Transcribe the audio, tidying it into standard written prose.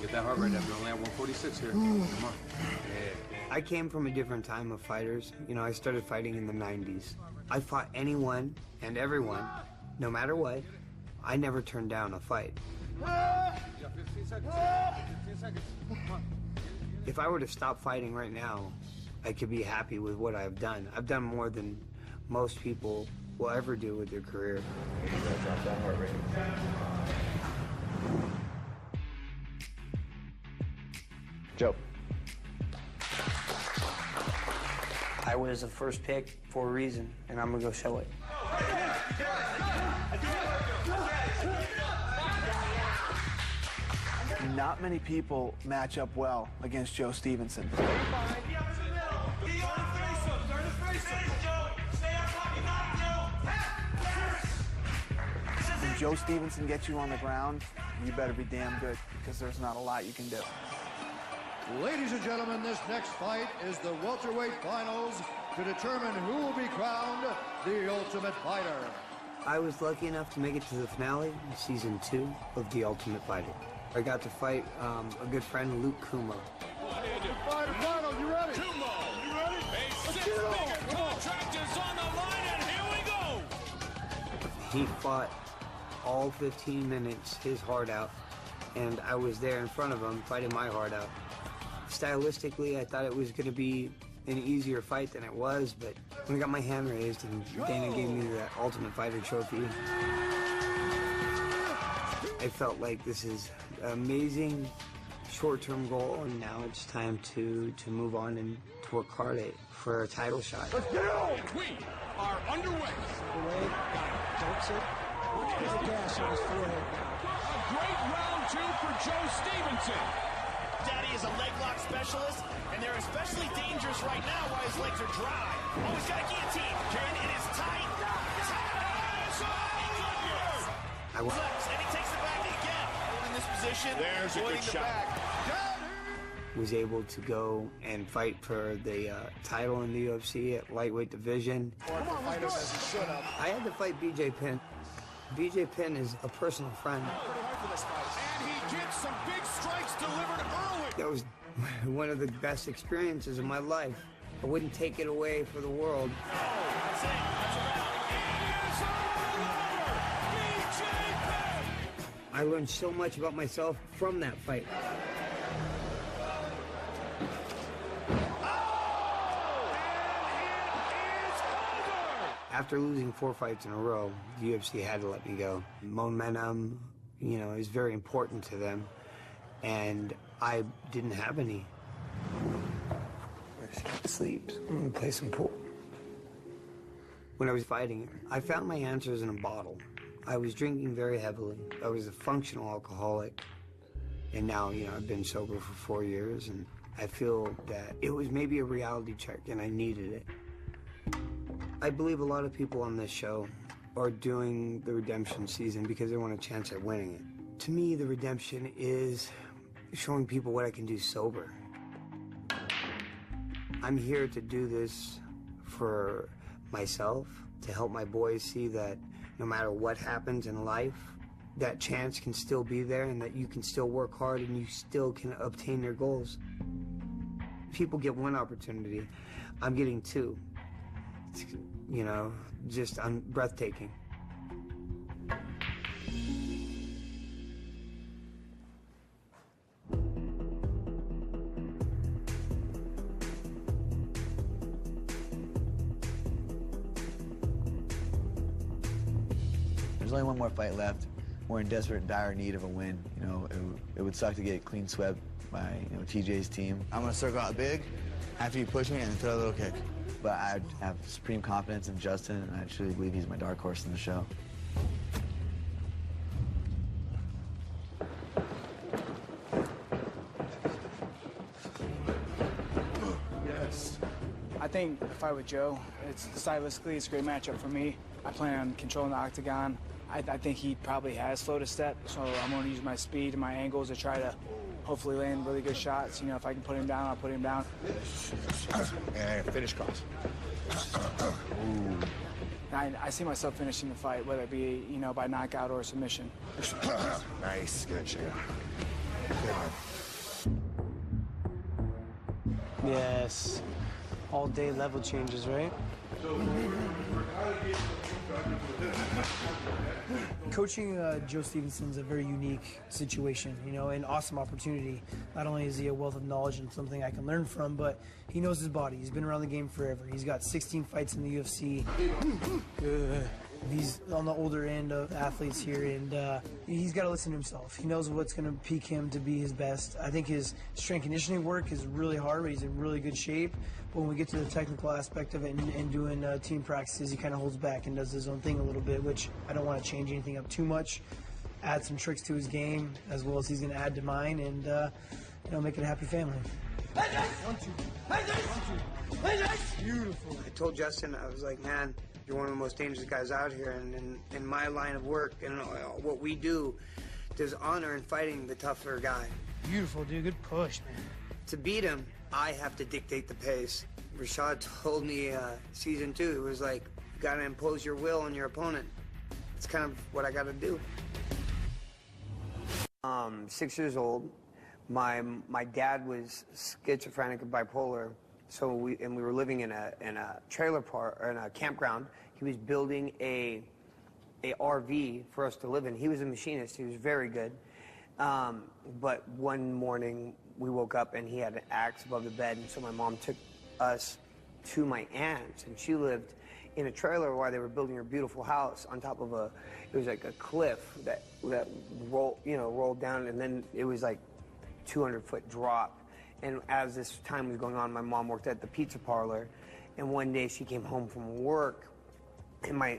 Get that heart rate up. You're only at 146 here. Come on. Yeah. I came from a different time of fighters. You know, I started fighting in the 90s. I fought anyone and everyone, no matter what. I never turned down a fight. You got 15 seconds. 15 seconds. Come on. If I were to stop fighting right now, I could be happy with what I've done. I've done more than most people will ever do with their career. You gotta drop that heart rate. Joe. I was the first pick for a reason, and I'm gonna go show it. Not many people match up well against Joe Stevenson. When Joe Stevenson gets you on the ground, you better be damn good, because there's not a lot you can do. Ladies and gentlemen, this next fight is the welterweight finals to determine who will be crowned the Ultimate Fighter. I was lucky enough to make it to the finale, season 2 of The Ultimate Fighter. I got to fight a good friend, Luke Kumo. Fighter final, you ready? Kumo, you ready? A six-figure contract is on the line, and here we go! He fought all 15 minutes, his heart out, and I was there in front of him fighting my heart out. Stylistically, I thought it was going to be an easier fight than it was, but when I got my hand raised and Dana gave me the Ultimate Fighter trophy, I felt like this is an amazing short-term goal, and now it's time to move on and to work hard for a title shot. Let's go! We are underway. Don't sit. There's a gas on his forehead. A great round 2 for Joe Stevenson. Daddy is a leg lock specialist, and they're especially dangerous right now while his legs are dry. Oh, he's got a guillotine, and it is tight. I wa- And he takes it back again. In this position, There's a good shot. was able to go and fight for the title in the UFC at lightweight division. I had to fight BJ Penn. BJ Penn is a personal friend. And he gets some big strikes delivered early. That was one of the best experiences of my life. I wouldn't take it away for the world. That's it. That's a round. BJ Penn. I learned so much about myself from that fight. After losing 4 fights in a row, the UFC had to let me go. Momentum, you know, is very important to them, and I didn't have any. Sleep. I'm gonna play some pool. When I was fighting, I found my answers in a bottle. I was drinking very heavily. I was a functional alcoholic, and now, you know, I've been sober for 4 years, and I feel that it was maybe a reality check, and I needed it. I believe a lot of people on this show are doing the redemption season because they want a chance at winning it. To me, the redemption is showing people what I can do sober. I'm here to do this for myself, to help my boys see that no matter what happens in life, that chance can still be there and that you can still work hard and you still can obtain your goals. People get one opportunity. I'm getting 2. It's, you know, just breathtaking. There's only one more fight left. We're in desperate, dire need of a win. You know, it would suck to get clean swept by, you know, TJ's team. I'm gonna circle out big after you push me and throw a little kick. But I have supreme confidence in Justin, and I truly believe he's my dark horse in the show. Yes. I think the fight with Joe, stylistically, it's a great matchup for me. I plan on controlling the octagon. I think he probably has slowed a step, so I'm going to use my speed and my angles to try to hopefully land really good shots. You know, if I can put him down, I'll put him down. And finish cross. I see myself finishing the fight, whether it be, you know, by knockout or submission. Nice. Good, Shayna. Good, man. Yes. All day level changes, right? Coaching Joe Stevenson's a very unique situation, you know, an awesome opportunity. Not only is he a wealth of knowledge and something I can learn from, but he knows his body. He's been around the game forever. He's got 16 fights in the UFC. He's on the older end of athletes here, and he's got to listen to himself. He knows what's going to pique him to be his best. I think his strength conditioning work is really hard, but he's in really good shape. But when we get to the technical aspect of it and doing team practices, he kind of holds back and does his own thing a little bit, which I don't want to change anything up too much. Add some tricks to his game, as well as he's going to add to mine, and you know, make it a happy family. Beautiful. I told Justin, I was like, man, you're one of the most dangerous guys out here, and in my line of work and what we do, there's honor in fighting the tougher guy. Beautiful, dude. Good push, man. To beat him, I have to dictate the pace. Rashad told me season 2, it was like, you gotta impose your will on your opponent. It's kind of what I gotta do. 6 years old. My dad was schizophrenic and bipolar, so we were living in a trailer park or in a campground. He was building a RV for us to live in. He was a machinist. He was very good. But one morning we woke up and he had an axe above the bed, and so my mom took us to my aunt's, and she lived in a trailer while they were building her beautiful house on top of it was like a cliff that rolled down, and then it was like 200-foot drop. And as this time was going on, my mom worked at the pizza parlor, and one day she came home from work, and my